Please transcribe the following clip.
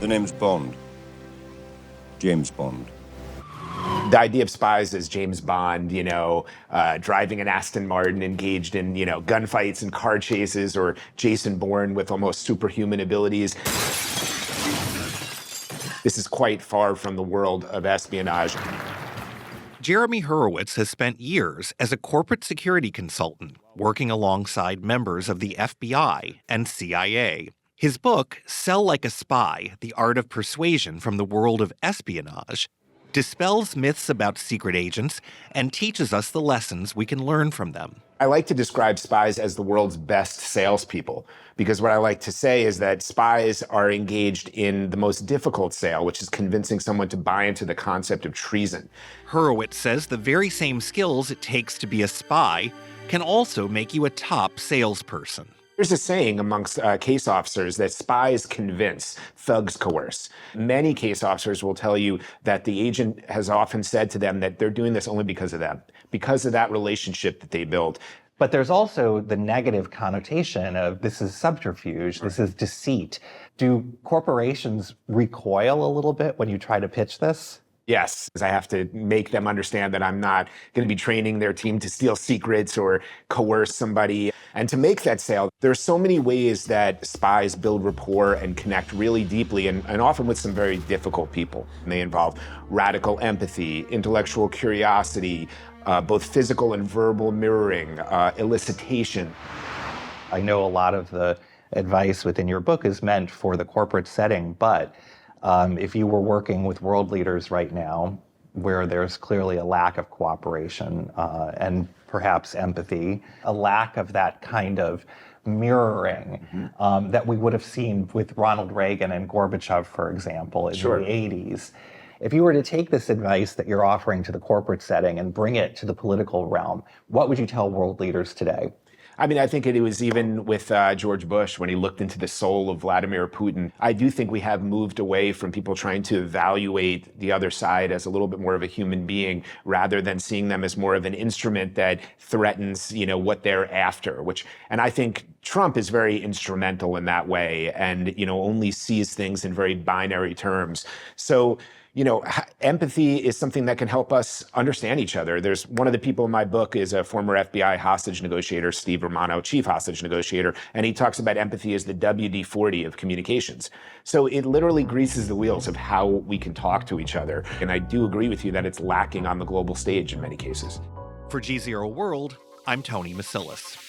The name's Bond. James Bond. The idea of spies as James Bond, driving an Aston Martin, engaged in, gunfights and car chases, or Jason Bourne with almost superhuman abilities. This is quite far from the world of espionage. Jemerey Hurewitz has spent years as a corporate security consultant, working alongside members of the FBI and CIA. His book, Sell Like a Spy, The Art of Persuasion from the World of Espionage, dispels myths about secret agents and teaches us the lessons we can learn from them. I like to describe spies as the world's best salespeople, because what I like to say is that spies are engaged in the most difficult sale, which is convincing someone to buy into the concept of treason. Hurewitz says the very same skills it takes to be a spy can also make you a top salesperson. There's a saying amongst case officers that spies convince, thugs coerce. Many case officers will tell you that the agent has often said to them that they're doing this only because of them, because of that relationship that they build. But there's also the negative connotation of this is subterfuge, this is deceit. Do corporations recoil a little bit when you try to pitch this? Yes, because I have to make them understand that I'm not going to be training their team to steal secrets or coerce somebody. And to make that sale, there are so many ways that spies build rapport and connect really deeply, and often with some very difficult people. And they involve radical empathy, intellectual curiosity, both physical and verbal mirroring, elicitation. I know a lot of the advice within your book is meant for the corporate setting, but if you were working with world leaders right now, where there's clearly a lack of cooperation and perhaps empathy, a lack of that kind of mirroring that we would have seen with Ronald Reagan and Gorbachev, for example, in the 80s. If you were to take this advice that you're offering to the corporate setting and bring it to the political realm, what would you tell world leaders today? I mean, I think it was even with George Bush when he looked into the soul of Vladimir Putin. I do think we have moved away from people trying to evaluate the other side as a little bit more of a human being rather than seeing them as more of an instrument that threatens, what they're after, and I think Trump is very instrumental in that way and, only sees things in very binary terms. So, empathy is something that can help us understand each other. There's one of the people in my book is a former FBI hostage negotiator, Steve Romano, chief hostage negotiator, and he talks about empathy as the WD-40 of communications. So it literally greases the wheels of how we can talk to each other. And I do agree with you that it's lacking on the global stage in many cases. For GZERO World, I'm Tony Maciulis.